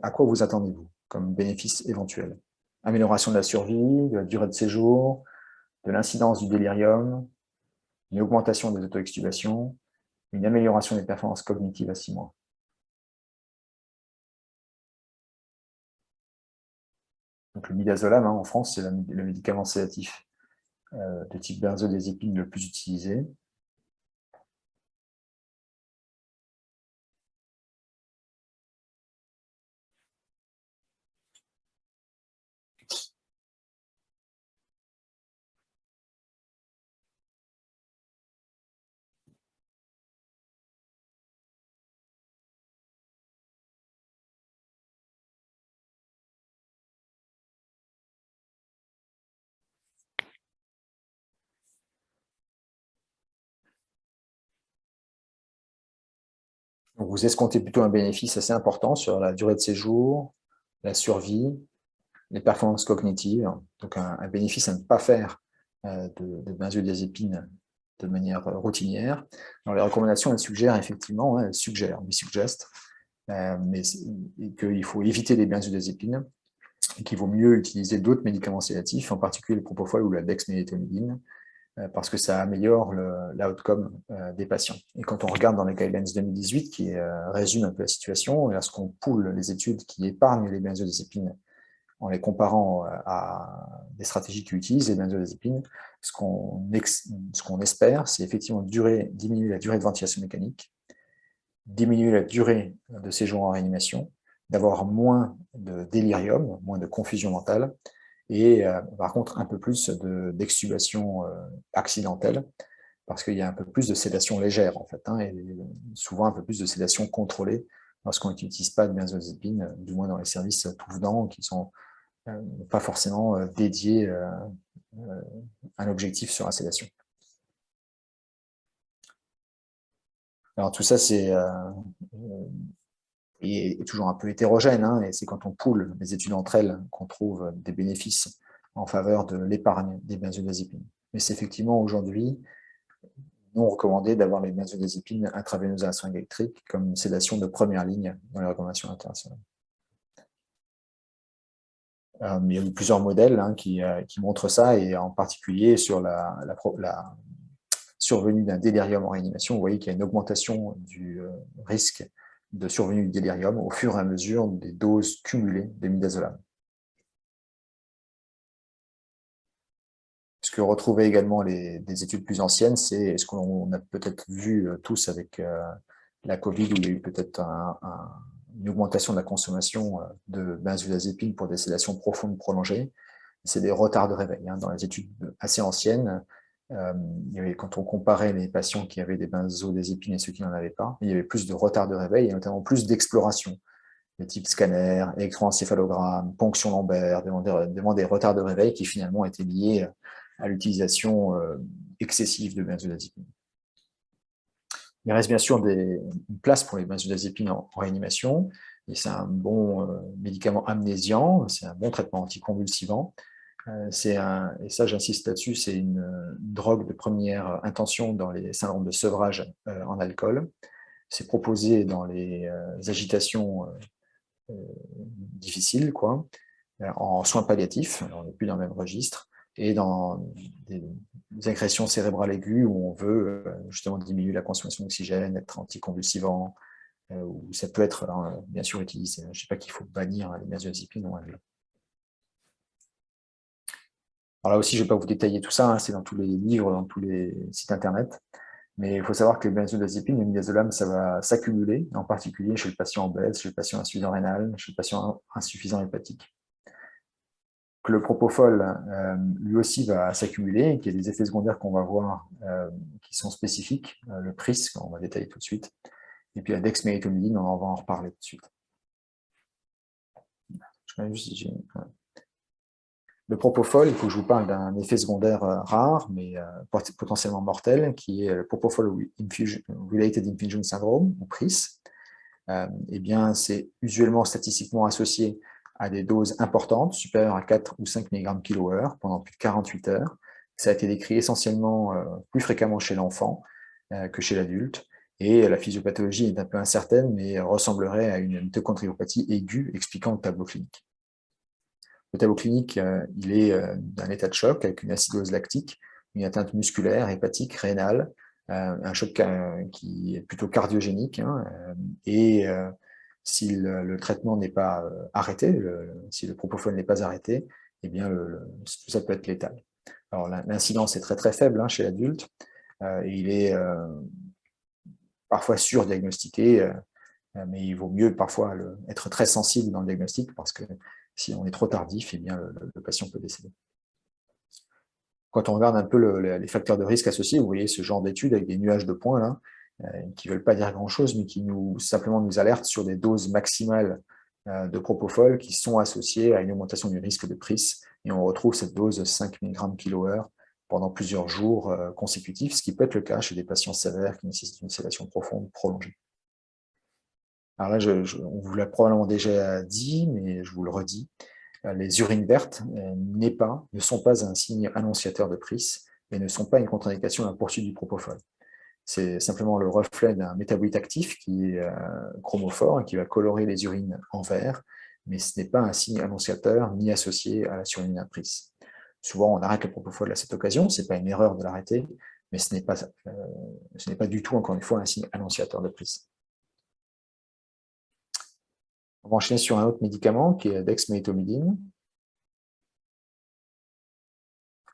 À quoi vous attendez-vous comme bénéfice éventuel? Amélioration de la survie, de la durée de séjour, de l'incidence du délirium, une augmentation des auto-extubations, une amélioration des performances cognitives à 6 mois. Donc le midazolam, en France, c'est le médicament sédatif de type benzodiazépine le plus utilisé. Donc vous escomptez plutôt un bénéfice assez important sur la durée de séjour, la survie, les performances cognitives. Donc un bénéfice à ne pas faire de benzodiazépine de manière routinière. Alors les recommandations, elles suggèrent effectivement, elles suggèrent, mais qu'il faut éviter les benzodiazépines et qu'il vaut mieux utiliser d'autres médicaments sédatifs, en particulier le propofol ou la dexmédetomidine, parce que ça améliore l'outcome des patients. Et quand on regarde dans les guidelines 2018, qui résument un peu la situation, lorsqu'on poule les études qui épargnent les benzodiazépines en les comparant à des stratégies qui utilisent les benzodiazépines, ce qu'on espère, c'est effectivement diminuer la durée de ventilation mécanique, diminuer la durée de séjour en réanimation, d'avoir moins de délirium, moins de confusion mentale, et par contre un peu plus d'extubation accidentelle, parce qu'il y a un peu plus de sédation légère en fait, et souvent un peu plus de sédation contrôlée lorsqu'on n'utilise pas de benzodiazépine, du moins dans les services tout venant qui sont pas forcément dédiés à un objectif sur la sédation. Alors tout ça, c'est est toujours un peu hétérogène, hein, et c'est quand on poule les études entre elles qu'on trouve des bénéfices en faveur de l'épargne des benzodiazépines. Mais c'est effectivement aujourd'hui non recommandé d'avoir les benzodiazépines intraveineuses à la seringue électrique comme sédation de première ligne dans les recommandations internationales. Il y a eu plusieurs modèles hein, qui montrent ça, et en particulier sur la survenue d'un délirium en réanimation, vous voyez qu'il y a une augmentation du risque de survenue du délirium au fur et à mesure des doses cumulées de midazolam. Ce que retrouvaient également des études plus anciennes, c'est ce qu'on a peut-être vu tous avec la Covid, où il y a eu peut-être une augmentation de la consommation de benzodiazépines pour des sédations profondes prolongées. C'est des retards de réveil. Hein. Dans les études assez anciennes, quand on comparait les patients qui avaient des benzodiazépines et ceux qui n'en avaient pas, il y avait plus de retards de réveil et notamment plus d'exploration, de type scanner, électroencéphalogramme, ponction lombaire, devant des retards de réveil qui finalement étaient liés à l'utilisation excessive de benzodiazépines. Il reste bien sûr une place pour les benzodiazépines en réanimation, et c'est un bon médicament amnésiant, c'est un bon traitement anticonvulsivant. Et ça j'insiste là-dessus, c'est une drogue de première intention dans les syndromes de sevrage en alcool. C'est proposé dans les agitations difficiles, quoi, en soins palliatifs, on n'est plus dans le même registre, et dans des agressions cérébrales aiguës où on veut justement diminuer la consommation d'oxygène, être anticonvulsivant, où ça peut être bien sûr utilisé. Je ne sais pas qu'il faut bannir les benzodiazépines en règle. Alors là aussi, je ne vais pas vous détailler tout ça, hein, c'est dans tous les livres, dans tous les sites internet, mais il faut savoir que les benzodiazépines, le midazolam, ça va s'accumuler, en particulier chez le patient obèse, chez le patient insuffisant rénal, chez le patient insuffisant hépatique. Que le propofol, lui aussi, va s'accumuler, et qu'il y a des effets secondaires qu'on va voir qui sont spécifiques, le PRIS, on va détailler tout de suite, et puis la dexmédetomidine, on va en reparler tout de suite. Je vais juste si j'ai... Le propofol, il faut que je vous parle d'un effet secondaire rare, mais potentiellement mortel, qui est le propofol Related Infusion Syndrome, ou PRIS. Eh bien, c'est usuellement statistiquement associé à des doses importantes, supérieures à 4 ou 5 mg kHz pendant plus de 48 heures. Ça a été décrit essentiellement plus fréquemment chez l'enfant que chez l'adulte. Et la physiopathologie est un peu incertaine, mais ressemblerait à une mitochondriopathie aiguë, expliquant le tableau clinique. Le tableau clinique, il est d'un état de choc avec une acidose lactique, une atteinte musculaire, hépatique, rénale, un choc qui est plutôt cardiogénique, hein, et si le traitement n'est pas arrêté, si le propofol n'est pas arrêté, eh bien tout ça peut être létal. Alors l'incidence est très très faible hein, chez l'adulte, et il est parfois surdiagnostiqué, mais il vaut mieux parfois être très sensible dans le diagnostic, parce que si on est trop tardif, eh bien le patient peut décéder. Quand on regarde un peu les facteurs de risque associés, vous voyez ce genre d'études avec des nuages de points là, qui ne veulent pas dire grand-chose, mais qui simplement nous alertent sur des doses maximales de propofol qui sont associées à une augmentation du risque de PRIS. Et on retrouve cette dose 5 mg kHz pendant plusieurs jours consécutifs, ce qui peut être le cas chez des patients sévères qui nécessitent une sédation profonde prolongée. Alors là, on vous l'a probablement déjà dit, mais je vous le redis, les urines vertes ne sont pas un signe annonciateur de PRIS et ne sont pas une contre-indication à la poursuite du propofol. C'est simplement le reflet d'un métabolite actif qui est chromophore et qui va colorer les urines en vert, mais ce n'est pas un signe annonciateur ni associé à la survenue d'un PRIS. Souvent, on arrête le propofol à cette occasion, ce n'est pas une erreur de l'arrêter, mais ce n'est pas du tout, encore une fois, un signe annonciateur de PRIS. On va enchaîner sur un autre médicament qui est la dexmédetomidine.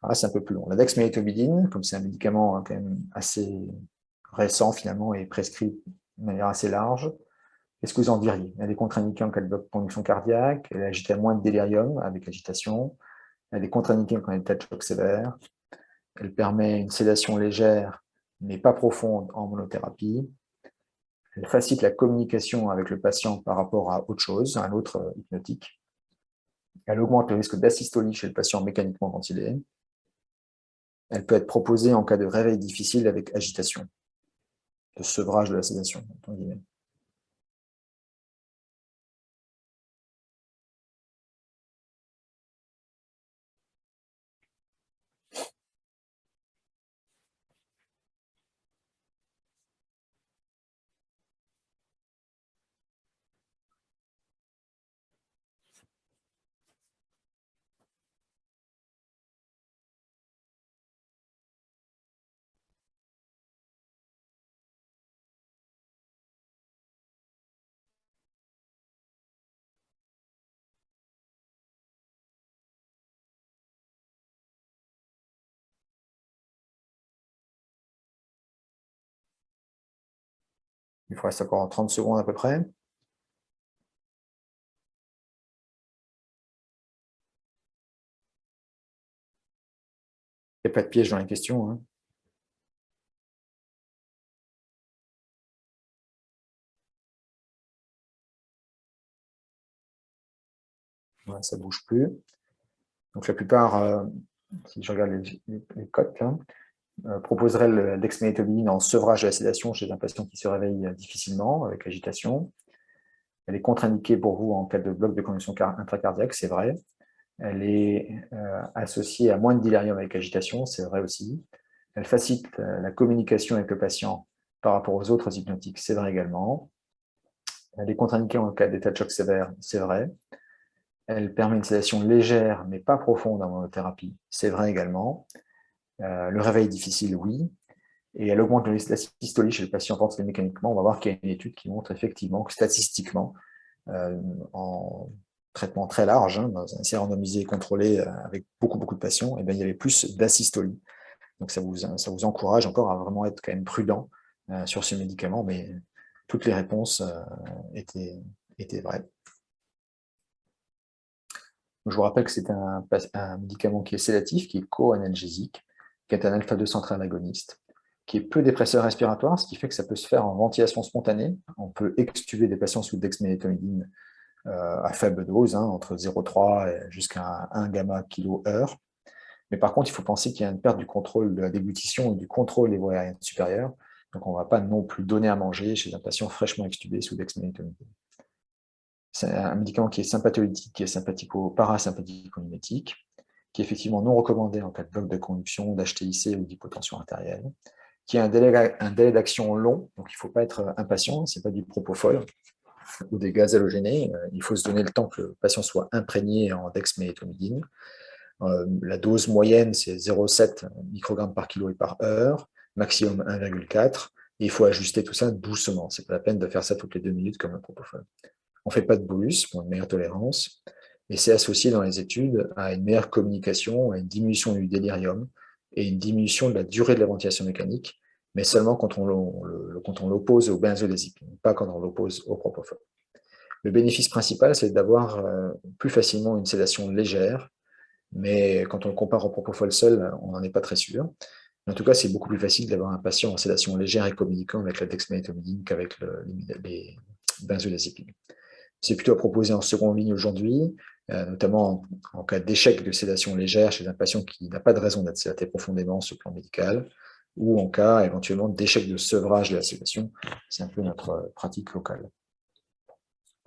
Alors là, c'est un peu plus long. La dexmédetomidine, comme c'est un médicament quand même assez récent finalement et prescrit de manière assez large, qu'est-ce que vous en diriez? Elle est contre-indiquée en cas de conduction cardiaque, elle agite à moins de délirium avec l'agitation, elle est contre-indiquée quand elle est état de choc sévère, elle permet une sédation légère mais pas profonde en monothérapie, elle facilite la communication avec le patient par rapport à autre chose, à un autre hypnotique, elle augmente le risque d'asystolie chez le patient mécaniquement ventilé, elle peut être proposée en cas de réveil difficile avec agitation, de sevrage de la sédation, entre guillemets. Il vous reste encore 30 secondes à peu près. Il n'y a pas de piège dans les questions, hein. Ouais, ça ne bouge plus. Donc la plupart, si je regarde les cotes, là, proposerait le dexmédetomidine en sevrage de la sédation chez un patient qui se réveille difficilement avec agitation. Elle est contre-indiquée pour vous en cas de bloc de conduction intracardiaque, c'est vrai. Elle est associée à moins de délirium avec agitation, c'est vrai aussi. Elle facilite la communication avec le patient par rapport aux autres hypnotiques, c'est vrai également. Elle est contre-indiquée en cas d'état de choc sévère, c'est vrai. Elle permet une sédation légère mais pas profonde en monothérapie, c'est vrai également. Le réveil difficile, oui. Et elle augmente la systolie chez le patient ventilé mécaniquement. On va voir qu'il y a une étude qui montre effectivement que statistiquement, en traitement très large, hein, dans un essai randomisé et contrôlé avec beaucoup de patients, et bien, il y avait plus d'asystolie. Donc ça vous encourage encore à vraiment être quand même prudent sur ce médicament, mais toutes les réponses étaient vraies. Je vous rappelle que c'est un médicament qui est sédatif, qui est co-analgésique, qui est un alpha-2 central agoniste, qui est peu dépresseur respiratoire, ce qui fait que ça peut se faire en ventilation spontanée. On peut extuber des patients sous dexmédetomidine à faible dose, hein, entre 0,3 jusqu'à 1 gamma kilo/heure. Mais par contre, il faut penser qu'il y a une perte du contrôle de la déglutition et du contrôle des voies aériennes supérieures. Donc, on ne va pas non plus donner à manger chez un patient fraîchement extubé sous dexmédetomidine. C'est un médicament qui est sympatholytique, qui est parasympathico-mimétique, qui est effectivement non recommandé en cas de bloc de conduction, d'HTIC ou d'hypotension artérielle, qui a un délai d'action long, donc il ne faut pas être impatient, ce n'est pas du propofol ou des gaz halogénés, il faut se donner le temps que le patient soit imprégné en dexmédetomidine. La dose moyenne, c'est 0,7 microgrammes par kilo et par heure, maximum 1,4, et il faut ajuster tout ça doucement, ce n'est pas la peine de faire ça toutes les 2 minutes comme le propofol. On ne fait pas de bolus pour une meilleure tolérance, et c'est associé dans les études à une meilleure communication, à une diminution du délirium et une diminution de la durée de la ventilation mécanique, mais seulement quand on l'oppose au benzodiazépine, pas quand on l'oppose au propofol. Le bénéfice principal, c'est d'avoir plus facilement une sédation légère, mais quand on le compare au propofol seul, on n'en est pas très sûr. En tout cas, c'est beaucoup plus facile d'avoir un patient en sédation légère et communiquant avec la dexmédetomidine qu'avec les benzodiazépines. C'est plutôt à proposer en seconde ligne aujourd'hui, notamment en cas d'échec de sédation légère chez un patient qui n'a pas de raison d'être sédaté profondément sur le plan médical, ou en cas éventuellement d'échec de sevrage de la sédation. C'est un peu notre pratique locale.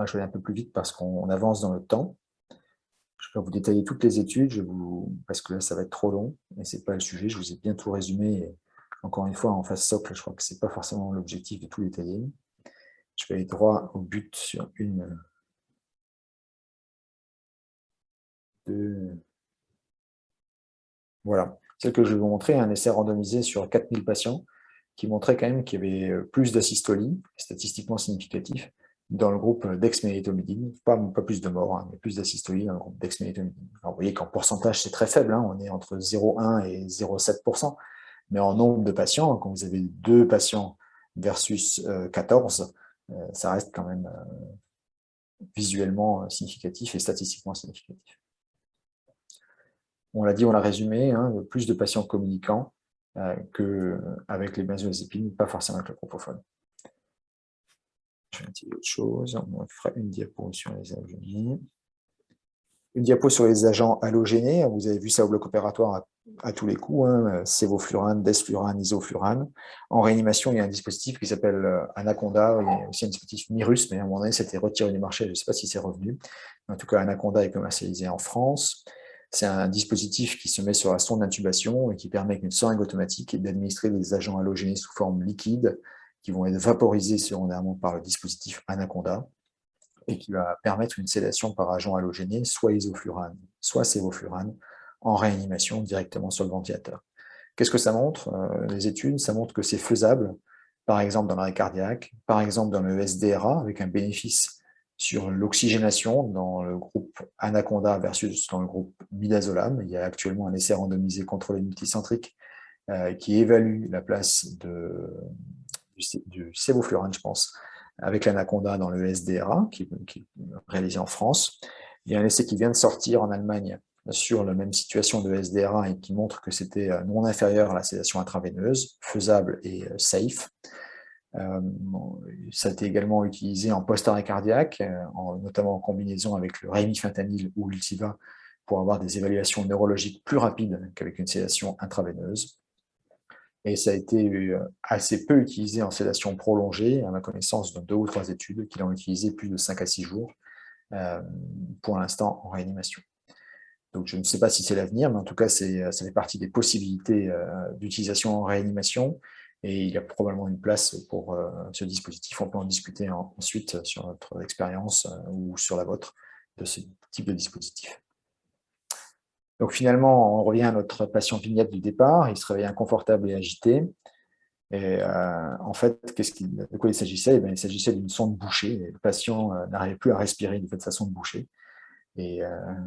Je vais aller un peu plus vite parce qu'on avance dans le temps. Je ne vais pas vous détailler toutes les études, parce que là, ça va être trop long, et ce n'est pas le sujet. Je vous ai bien tout résumé. Et encore une fois, en phase socle, je crois que ce n'est pas forcément l'objectif de tout détailler. Je vais aller droit au but sur une, deux. Voilà. Celle que je vais vous montrer, un essai randomisé sur 4000 patients qui montrait quand même qu'il y avait plus d'asystolie, statistiquement significatif, dans le groupe dexmédetomidine. Pas plus de morts, hein, mais plus d'asystolie dans le groupe dexmédetomidine. Alors, vous voyez qu'en pourcentage, c'est très faible, hein, on est entre 0,1 et 0,7%. Mais en nombre de patients, quand vous avez 2 patients versus 14, ça reste quand même visuellement significatif et statistiquement significatif. On l'a dit, on l'a résumé, hein, plus de patients communicants qu'avec les benzodiazépines, pas forcément avec le propofol. Je vais dire autre chose, on fera une diapo sur les halogénés. Une diapo sur les agents halogénés, vous avez vu ça au bloc opératoire à tous les coups, hein, sévoflurane, desflurane, isoflurane. En réanimation, il y a un dispositif qui s'appelle Anaconda, il y a aussi un dispositif Mirus, mais à un moment donné, c'était retiré du marché, je ne sais pas si c'est revenu. En tout cas, Anaconda est commercialisé en France. C'est un dispositif qui se met sur la sonde d'intubation et qui permet avec une seringue automatique d'administrer des agents halogénés sous forme liquide qui vont être vaporisés secondairement par le dispositif Anaconda et qui va permettre une sédation par agent halogéné, soit isoflurane, soit sévoflurane, en réanimation directement sur le ventilateur. Qu'est-ce que ça montre, les études? Ça montre que c'est faisable, par exemple dans l'arrêt cardiaque, par exemple dans le SDRA, avec un bénéfice sur l'oxygénation dans le groupe Anaconda versus dans le groupe midazolam. Il y a actuellement un essai randomisé contrôlé multicentrique qui évalue la place du sévoflurane, je pense, avec l'Anaconda dans le SDRA, qui est réalisé en France. Il y a un essai qui vient de sortir en Allemagne sur la même situation de SDRA et qui montre que c'était non inférieur à la sédation intraveineuse, faisable et safe. Ça a été également utilisé en post-arrêt cardiaque, notamment en combinaison avec le rémifentanil ou l'Ultiva, pour avoir des évaluations neurologiques plus rapides qu'avec une sédation intraveineuse. Et ça a été assez peu utilisé en sédation prolongée, à ma connaissance, dans 2 ou 3 études qui l'ont utilisé plus de 5 à 6 jours, pour l'instant en réanimation. Donc je ne sais pas si c'est l'avenir, mais en tout cas, ça fait partie des possibilités d'utilisation en réanimation, et il y a probablement une place pour ce dispositif. On peut en discuter ensuite sur notre expérience ou sur la vôtre de ce type de dispositif. Donc finalement, on revient à notre patient vignette du départ. Il se réveillait inconfortable et agité. Et en fait, de quoi il s'agissait? Il s'agissait d'une sonde bouchée. Et le patient n'arrivait plus à respirer du fait de sa sonde bouchée. Et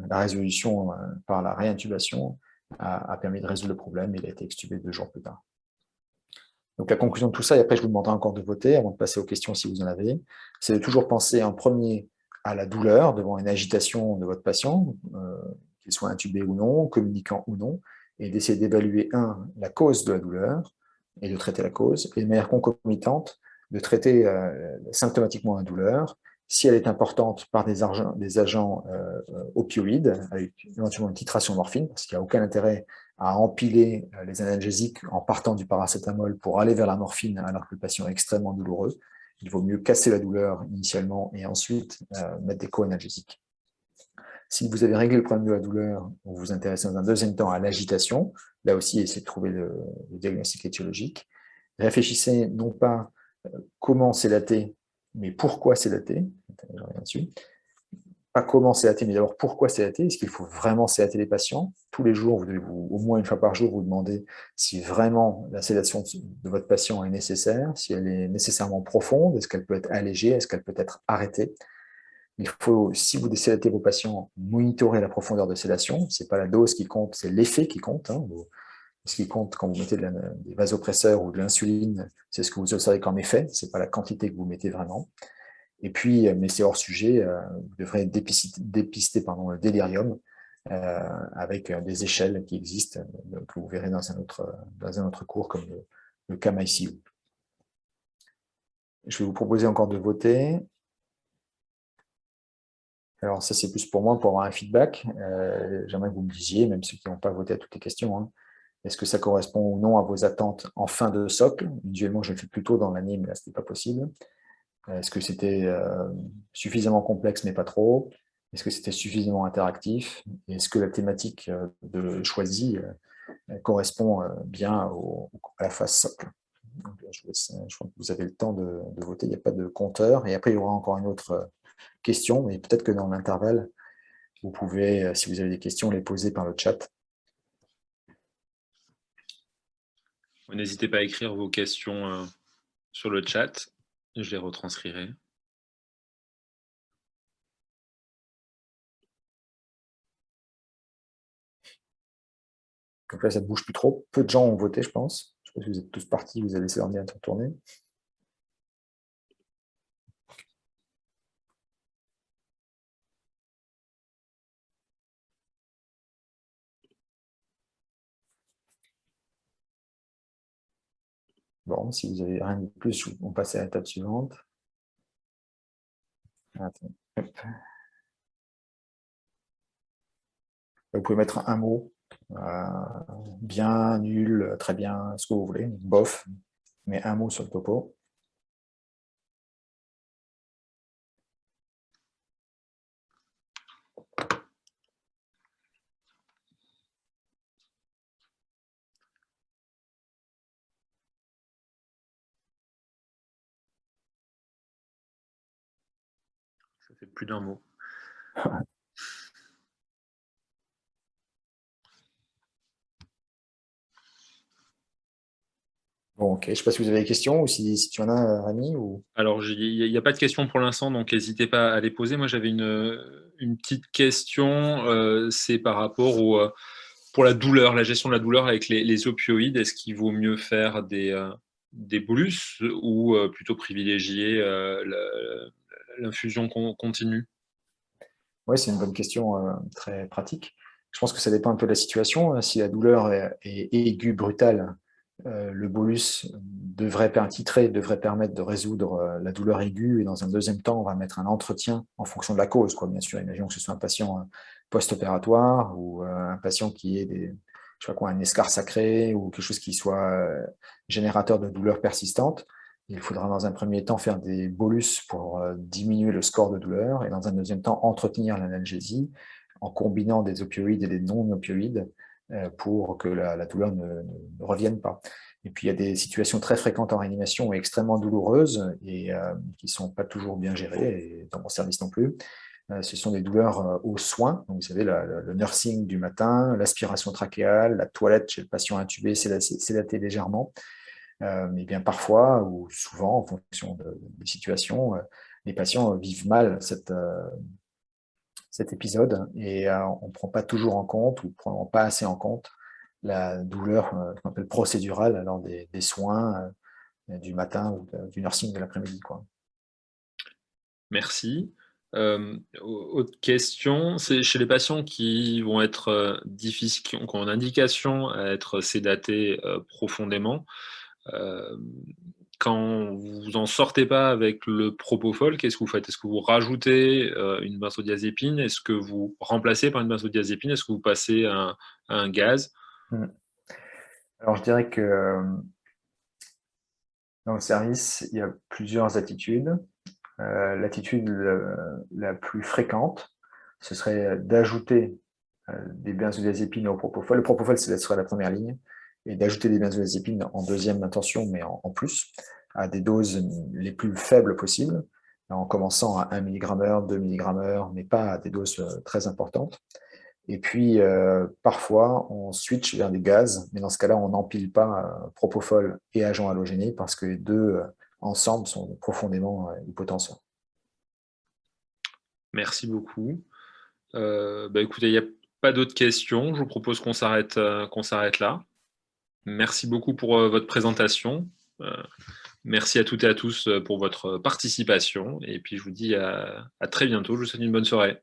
la résolution par la réintubation a permis de résoudre le problème. Il a été extubé 2 jours plus tard. Donc la conclusion de tout ça, et après je vous demanderai encore de voter avant de passer aux questions si vous en avez, c'est de toujours penser en premier à la douleur devant une agitation de votre patient, qu'il soit intubé ou non, communicant ou non, et d'essayer d'évaluer, la cause de la douleur, et de traiter la cause, et de manière concomitante, de traiter symptomatiquement la douleur, si elle est importante par des agents opioïdes, avec éventuellement une titration morphine, parce qu'il n'y a aucun intérêt à empiler les analgésiques en partant du paracétamol pour aller vers la morphine alors que le patient est extrêmement douloureux. Il vaut mieux casser la douleur initialement et ensuite mettre des co-analgésiques. Si vous avez réglé le problème de la douleur, vous vous intéressez dans un deuxième temps à l'agitation. Là aussi, essayez de trouver le diagnostic étiologique. Réfléchissez non pas comment sédater, mais pourquoi sédater. Je reviens dessus. Pas comment sédater, mais d'abord pourquoi sédater. Est-ce qu'il faut vraiment sédater les patients? Tous les jours, vous devez au moins une fois par jour vous demander si vraiment la sédation de votre patient est nécessaire, si elle est nécessairement profonde, est-ce qu'elle peut être allégée, est-ce qu'elle peut être arrêtée. Il faut, si vous sédatez vos patients, monitorer la profondeur de sédation. Ce n'est pas la dose qui compte, c'est l'effet qui compte. Ce qui compte quand vous mettez des vasopresseurs ou de l'insuline, c'est ce que vous observez comme effet, ce n'est pas la quantité que vous mettez vraiment. Et puis, mais c'est hors sujet, vous devrez dépister le délirium avec des échelles qui existent, que vous verrez dans un autre cours comme le CAM-ICU. Je vais vous proposer encore de voter. Alors ça, c'est plus pour moi, pour avoir un feedback. J'aimerais que vous me disiez, même ceux qui n'ont pas voté à toutes les questions, est-ce que ça correspond ou non à vos attentes en fin de socle? Usuellement, je le fais plus tôt dans l'année, mais là, ce n'était pas possible. Est-ce que c'était suffisamment complexe, mais pas trop? Est-ce que c'était suffisamment interactif? Est-ce que la thématique choisie correspond bien à la phase socle? Donc, je crois que vous avez le temps de voter, il n'y a pas de compteur. Et après, il y aura encore une autre question, mais peut-être que dans l'intervalle, vous pouvez, si vous avez des questions, les poser par le chat. N'hésitez pas à écrire vos questions sur le chat. Je les retranscrirai. Donc là, ça ne bouge plus trop. Peu de gens ont voté, je pense. Je pense que vous êtes tous partis, vous avez laissé l'ordinateur tourner. Bon, si vous n'avez rien de plus, on passe à l'étape suivante. Attends. Vous pouvez mettre un mot. Bien, nul, très bien, ce que vous voulez, bof, mais un mot sur le topo. Ça fait plus d'un mot. Bon, ok. Je ne sais pas si vous avez des questions ou si tu en as, Rémi. Ou... Alors, il n'y a pas de questions pour l'instant, donc n'hésitez pas à les poser. Moi, j'avais une petite question, c'est par rapport pour la douleur, la gestion de la douleur avec les opioïdes. Est-ce qu'il vaut mieux faire des bolus ou plutôt privilégier l'infusion continue? Oui, c'est une bonne question, très pratique. Je pense que ça dépend un peu de la situation. Si la douleur est aiguë, brutale, le bolus titré devrait permettre de résoudre la douleur aiguë, et dans un deuxième temps, on va mettre un entretien en fonction de la cause, quoi. Bien sûr, imaginons que ce soit un patient post-opératoire ou un patient qui ait je sais pas quoi, un escarre sacré ou quelque chose qui soit générateur de douleurs persistantes. Il faudra dans un premier temps faire des bolus pour diminuer le score de douleur, et dans un deuxième temps entretenir l'analgésie en combinant des opioïdes et des non-opioïdes pour que la douleur ne revienne pas. Et puis il y a des situations très fréquentes en réanimation et extrêmement douloureuses et qui ne sont pas toujours bien gérées, et dans mon service non plus. Ce sont des douleurs aux soins, donc vous savez, le nursing du matin, l'aspiration trachéale, la toilette chez le patient intubé, sédaté légèrement. Mais bien parfois, ou souvent, en fonction des situations, les patients vivent mal cet épisode, et on ne prend pas toujours en compte, ou ne prend pas assez en compte la douleur qu'on appelle procédurale lors des soins du matin ou du nursing de l'après-midi, quoi. Merci. Autre question, c'est chez les patients qui vont être difficiles, qui ont une indication à être sédatés profondément. Euh, Quand vous en sortez pas avec le propofol, qu'est-ce que vous faites? Est-ce que vous rajoutez une benzodiazépine? Est-ce que vous remplacez par une benzodiazépine? Est-ce que vous passez à un gaz? Mm. Alors je dirais que dans le service, il y a plusieurs attitudes. L'attitude la plus fréquente, ce serait d'ajouter des benzodiazépines au propofol. Le propofol, ce serait la première ligne, et d'ajouter des benzodiazépines en deuxième intention, mais en plus, à des doses les plus faibles possibles, en commençant à 1 mg/h, 2 mg/h, mais pas à des doses très importantes. Et puis, parfois, on switch vers des gaz, mais dans ce cas-là, on n'empile pas propofol et agent halogénique, parce que les deux ensemble sont profondément hypotensieux. Merci beaucoup. Écoutez, il n'y a pas d'autres questions. Je vous propose qu'on s'arrête là. Merci beaucoup pour votre présentation. Merci à toutes et à tous pour votre participation. Et puis, je vous dis à très bientôt. Je vous souhaite une bonne soirée.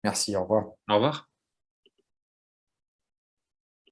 Merci, au revoir. Au revoir.